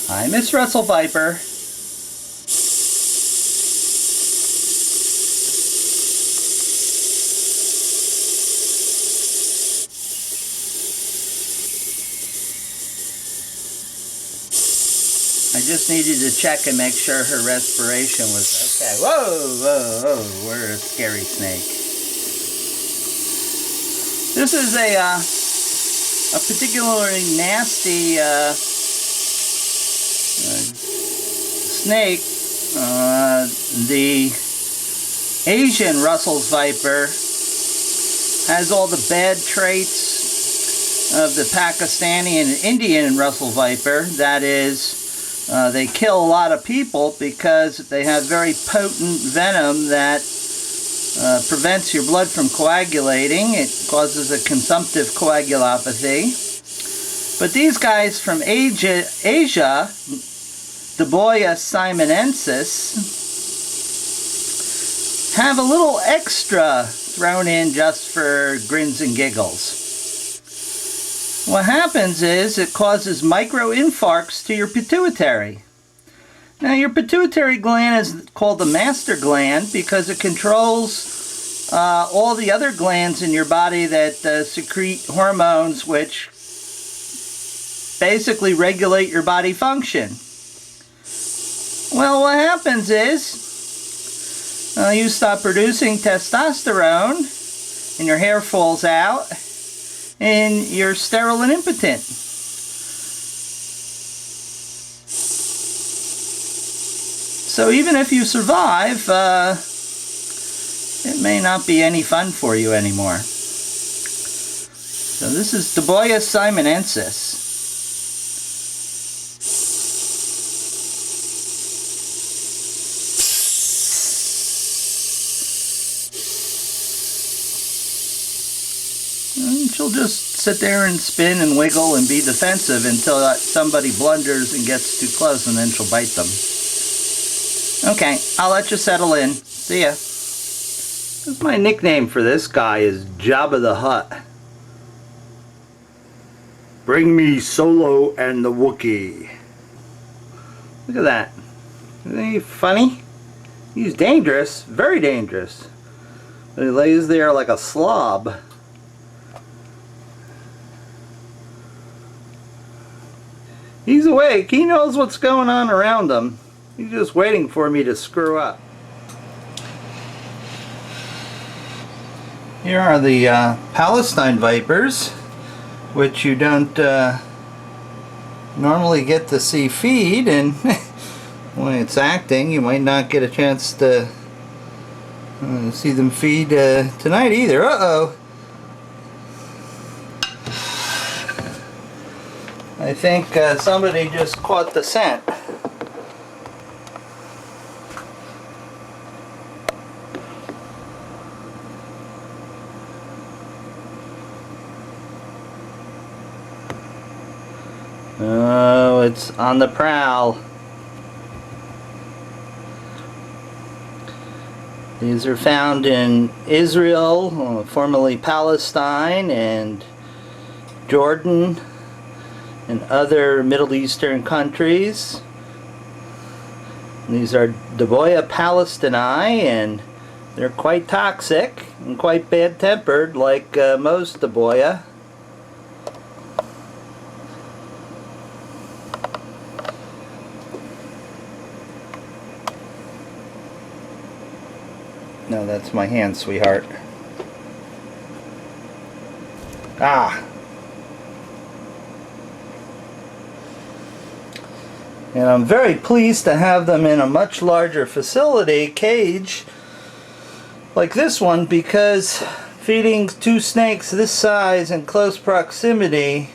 Hi, Miss Russell Viper. I just needed to check and make sure her respiration was okay. Whoa, whoa, whoa, we're a scary snake. This is a particularly nasty snake. The Asian Russell's Viper has all the bad traits of the Pakistani and Indian Russell Viper. That is, they kill a lot of people because they have very potent venom that prevents your blood from coagulating. It causes a consumptive coagulopathy. But these guys from Asia, Daboia simonensis, have a little extra thrown in just for grins and giggles. What happens is it causes microinfarcts to your pituitary. Now, your pituitary gland is called the master gland because it controls all the other glands in your body that secrete hormones which basically regulate your body function. Well, what happens is you stop producing testosterone and your hair falls out and you're sterile and impotent. So even if you survive, it may not be any fun for you anymore. So this is Daboia simonensis. And she'll just sit there and spin and wiggle and be defensive until somebody blunders and gets too close, and then she'll bite them. Okay, I'll let you settle in. See ya. My nickname for this guy is Jabba the Hutt. Bring me Solo and the Wookiee. Look at that. Isn't he funny? He's dangerous, very dangerous. But he lays there like a slob. He's awake. He knows what's going on around him. He's just waiting for me to screw up. Here are the Palestine Vipers, which you don't normally get to see feed, and when it's acting you might not get a chance to see them feed tonight either. Uh-oh. I think somebody just caught the scent. Oh, it's on the prowl. These are found in Israel, formerly Palestine, and Jordan, and other Middle Eastern countries. These are Daboia palestini, and they're quite toxic and quite bad-tempered, like most Daboia. No, that's my hand, sweetheart. Ah! And I'm very pleased to have them in a much larger facility, cage, like this one, because feeding two snakes this size in close proximity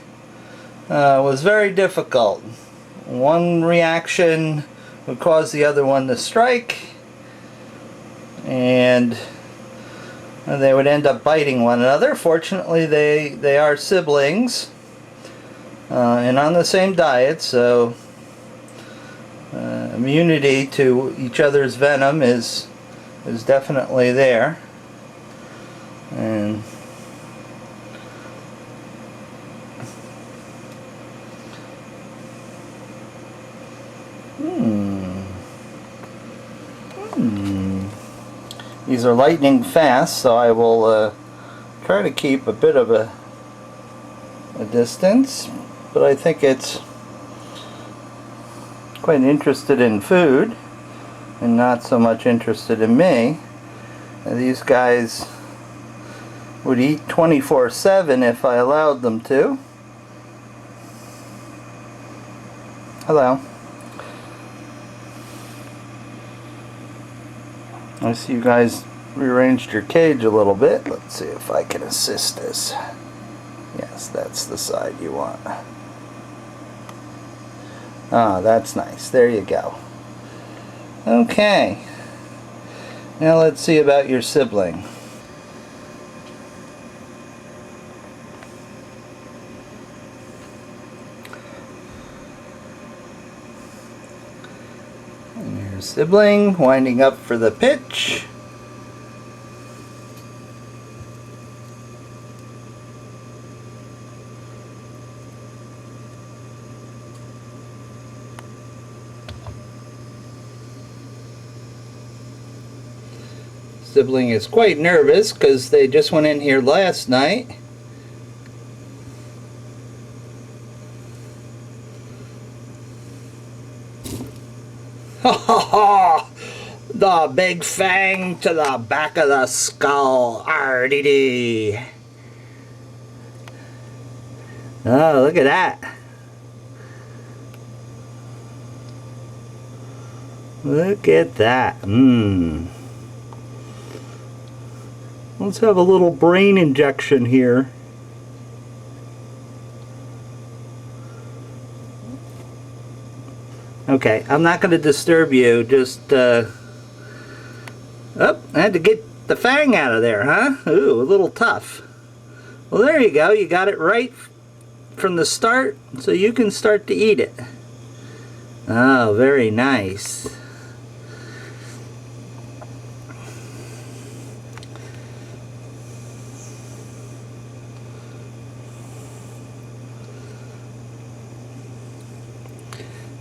was very difficult. One reaction would cause the other one to strike, and they would end up biting one another. Fortunately, they are siblings and on the same diet, so immunity to each other's venom is definitely there. And These are lightning fast, so I will try to keep a bit of a distance, but I think it's quite interested in food and not so much interested in me. And these guys would eat 24/7 if I allowed them to. Hello. I see you guys rearranged your cage a little bit. Let's see if I can assist this. Yes, that's the side you want. Ah, that's nice. There you go. Okay. Now let's see about your sibling. And your sibling winding up for the pitch. Sibling is quite nervous because they just went in here last night. Ha ha ha! The big fang to the back of the skull. RDD. Oh, look at that. Look at that. Let's have a little brain injection here. Okay, I'm not going to disturb you, just, oh, I had to get the fang out of there, huh? Ooh, a little tough. Well, there you go, you got it right from the start, so you can start to eat it. Oh, very nice.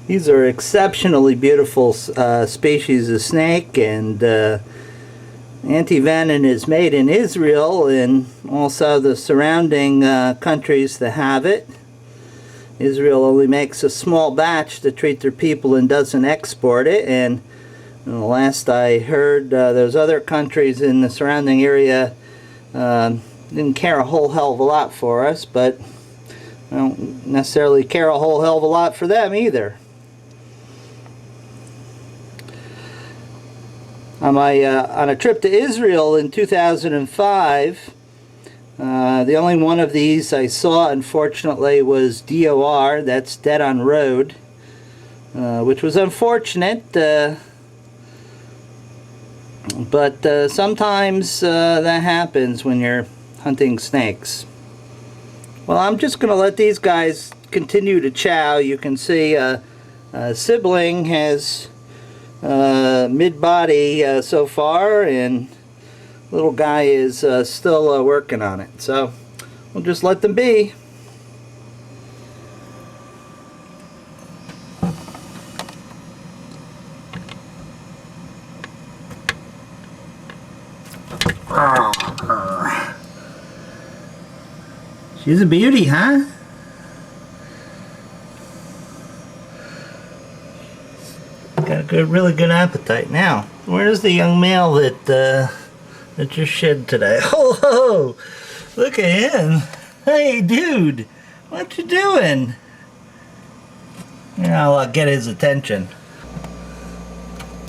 These are exceptionally beautiful species of snake, and anti-venom is made in Israel and also the surrounding countries that have it. Israel only makes a small batch to treat their people and doesn't export it, and the last I heard, those other countries in the surrounding area didn't care a whole hell of a lot for us, but I don't necessarily care a whole hell of a lot for them either. On a trip to Israel in 2005, the only one of these I saw, unfortunately, was DOR, that's Dead on Road, which was unfortunate, but sometimes that happens when you're hunting snakes. Well, I'm just going to let these guys continue to chow. You can see Sibling has mid-body so far, and little guy is still working on it, so we'll just let them be. She's a beauty, huh? Got a good, really good appetite. Now, where's the young male that just shed today? Oh, look at him! Hey, dude, what you doing? Yeah, I'll get his attention.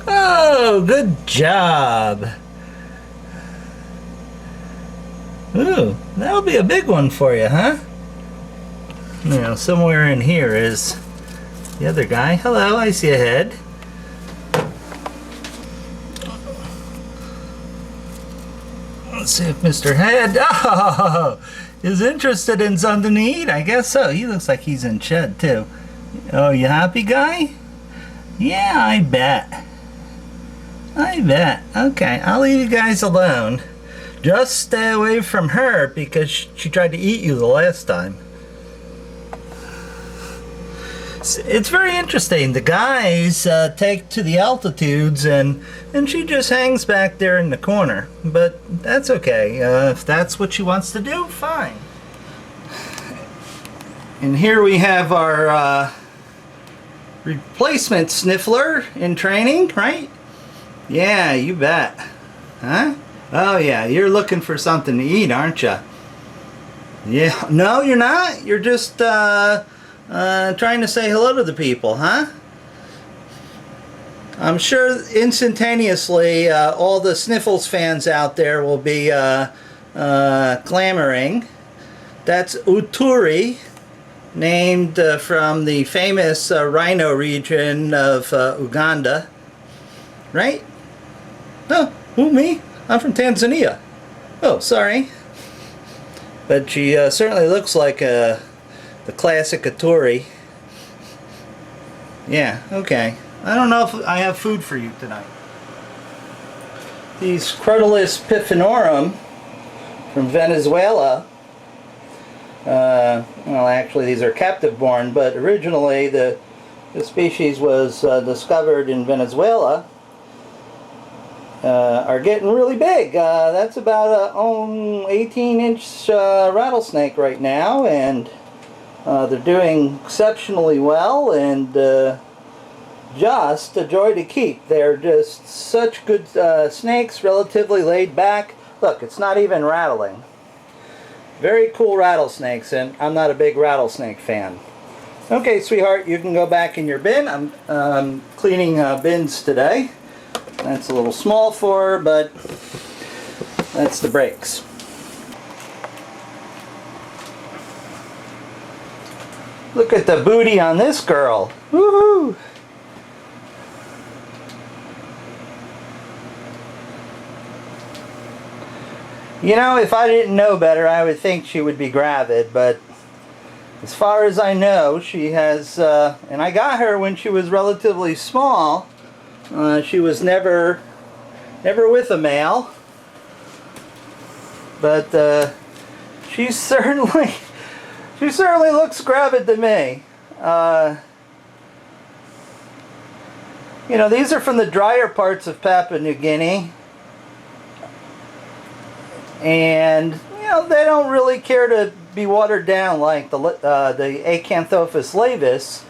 Oh, good job. Ooh, that'll be a big one for you, huh? Now, somewhere in here is the other guy. Hello, I see a head. Let's see if Mr. Head is interested in something to eat. I guess so. He looks like he's in shed too. Oh, you happy, guy? Yeah, I bet. I bet. Okay, I'll leave you guys alone. Just stay away from her because she tried to eat you the last time. It's very interesting. The guys take to the altitudes, and she just hangs back there in the corner. But that's okay. If that's what she wants to do, fine. And here we have our replacement sniffler in training, right? Yeah, you bet. Huh? Oh yeah, you're looking for something to eat, aren't you? Yeah. No, you're not. You're just trying to say hello to the people, huh? I'm sure instantaneously all the Sniffles fans out there will be clamoring. That's Uturi, named from the famous rhino region of Uganda. Right? Oh, who, me? I'm from Tanzania. Oh, sorry. But she certainly looks like the classic Aturi. Yeah, okay. I don't know if I have food for you tonight. These Crotalus pifinorum from Venezuela. Well, actually, these are captive born, but originally the species was discovered in Venezuela. Are getting really big. That's about an 18-inch rattlesnake right now, and they're doing exceptionally well, and just a joy to keep. They're just such good snakes, relatively laid back. Look, it's not even rattling. Very cool rattlesnakes, and I'm not a big rattlesnake fan. Okay, sweetheart, you can go back in your bin. I'm cleaning bins today. That's a little small for her, but that's the brakes. Look at the booty on this girl. Woohoo! You know, if I didn't know better, I would think she would be gravid, but as far as I know, she has, and I got her when she was relatively small. She was never with a male, but she certainly looks gravid to me. You know, these are from the drier parts of Papua New Guinea, and you know they don't really care to be watered down like the Acanthopus laevis.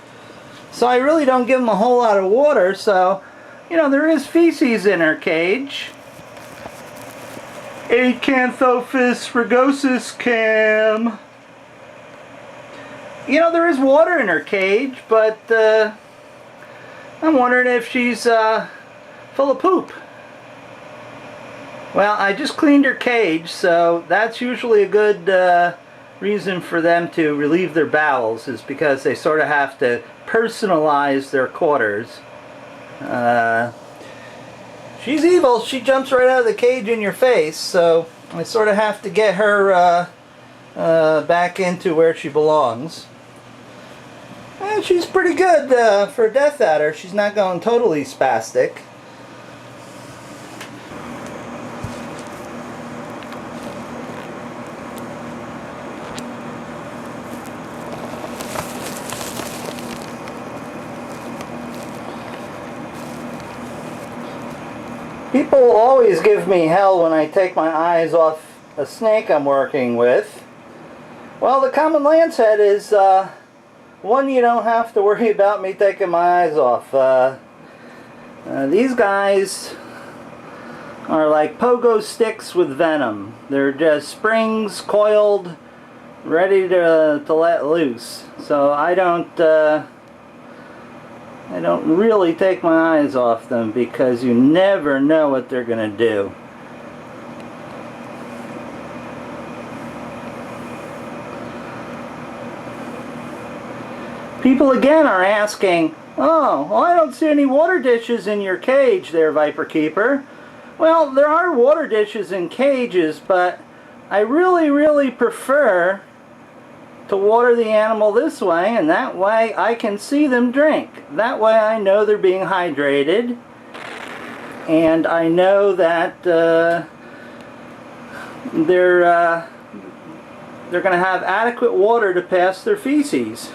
So I really don't give them a whole lot of water. So. You know, there is feces in her cage. Acanthopus rugosus cam. You know, there is water in her cage, but I'm wondering if she's full of poop. Well, I just cleaned her cage, so that's usually a good reason for them to relieve their bowels, is because they sort of have to personalize their quarters. She's evil. She jumps right out of the cage in your face, so I sort of have to get her back into where she belongs. And she's pretty good for a death adder. She's not going totally spastic. People always give me hell when I take my eyes off a snake I'm working with. Well, the common lancehead is one you don't have to worry about me taking my eyes off. These guys are like pogo sticks with venom. They're just springs coiled, ready to let loose. So I don't really take my eyes off them, because you never know what they're going to do. People again are asking, oh, well, I don't see any water dishes in your cage there, Viperkeeper. Well, there are water dishes in cages, but I really prefer to water the animal this way, and that way I can see them drink. That way I know they're being hydrated, and I know that they're going to have adequate water to pass their feces.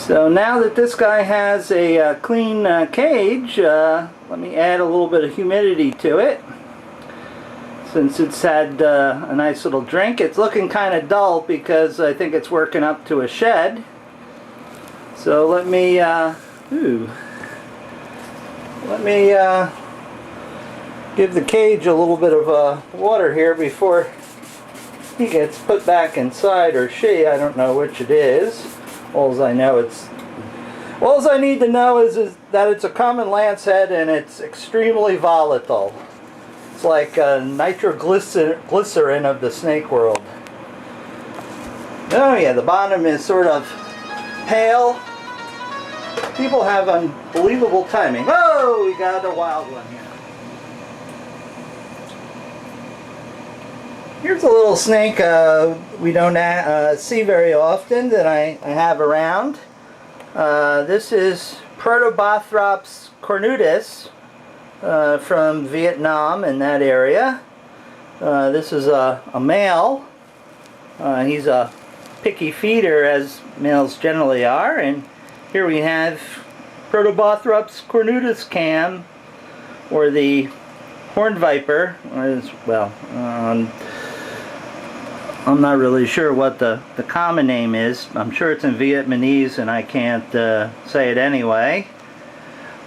So now that this guy has a clean cage, let me add a little bit of humidity to it. Since it's had a nice little drink, it's looking kind of dull because I think it's working up to a shed. So let me give the cage a little bit of water here before he gets put back inside, or she. I don't know which it is. All I need to know is that it's a common lancehead and it's extremely volatile. It's like nitroglycerin of the snake world. Oh yeah, the bottom is sort of pale. People have unbelievable timing. Oh, we got a wild one here. Here's a little snake we don't see very often that I have around. This is Protobothrops cornutus from Vietnam in that area. This is a male. He's a picky feeder, as males generally are. And here we have Protobothrops cornutus cam, or the horned viper, as well. I'm not really sure what the common name is. I'm sure it's in Vietnamese and I can't say it anyway.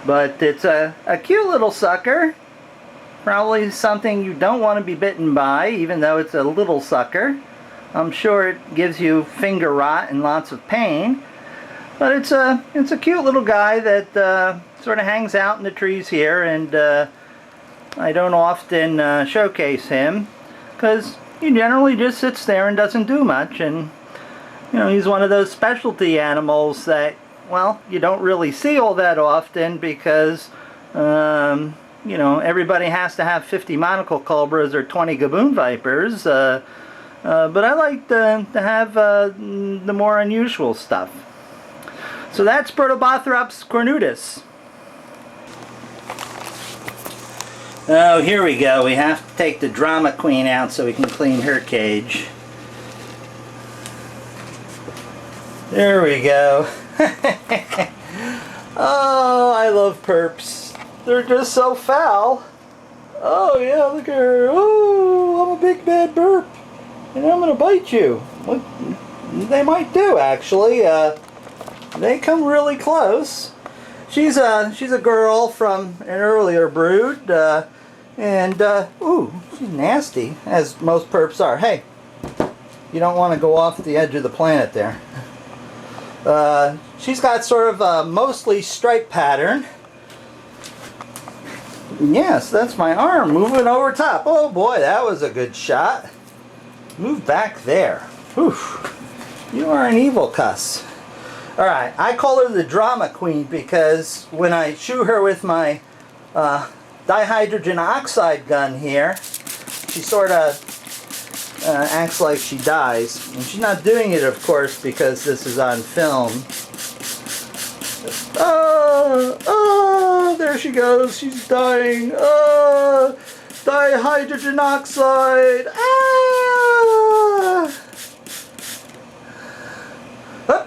But it's a cute little sucker. Probably something you don't want to be bitten by, even though it's a little sucker. I'm sure it gives you finger rot and lots of pain. But it's a cute little guy that sort of hangs out in the trees here, and I don't often showcase him because he generally just sits there and doesn't do much. And you know, he's one of those specialty animals that, well, you don't really see all that often because you know, everybody has to have 50 monocle cobras or 20 gaboon vipers. But I like to have the more unusual stuff. So that's Protobothrops cornutus. Oh, here we go. We have to take the drama queen out so we can clean her cage. There we go. Oh, I love perps. They're just so foul. Oh yeah, look at her. Oh, I'm a big bad burp, and I'm gonna bite you. What they might do, actually. They come really close. She's a girl from an earlier brood, and ooh, she's nasty, as most perps are. Hey, you don't want to go off the edge of the planet there. She's got sort of a mostly stripe pattern. Yes, that's my arm moving over top. Oh boy, that was a good shot. Move back there. Oof. You are an evil cuss. Alright, I call her the drama queen because when I shoot her with my dihydrogen oxide gun here, she sort of acts like she dies. And she's not doing it, of course, because this is on film. Oh, there she goes. She's dying. Oh, dihydrogen oxide. Ah! Oh,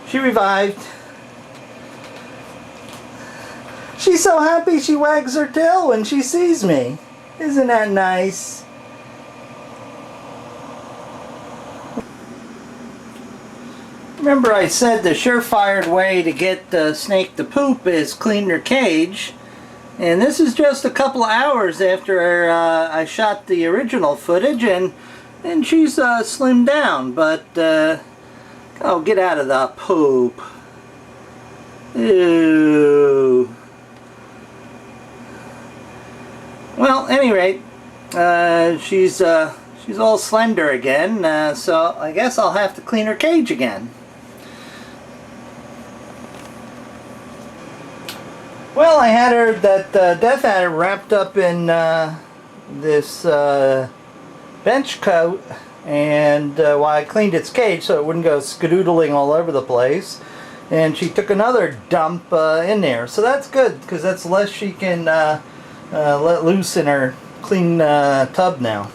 she revived. She's so happy she wags her tail when she sees me. Isn't that nice? Remember I said the surefire way to get the snake to poop is clean their cage. And this is just a couple of hours after I shot the original footage, and she's slimmed down. But, oh, get out of the poop. Ew. Well, at any rate, she's all slender again, so I guess I'll have to clean her cage again. Well, I had her, that death adder wrapped up in this bench coat, and while I cleaned its cage so it wouldn't go skadoodling all over the place, and she took another dump in there. So that's good, because that's less she can let loose in her clean tub now.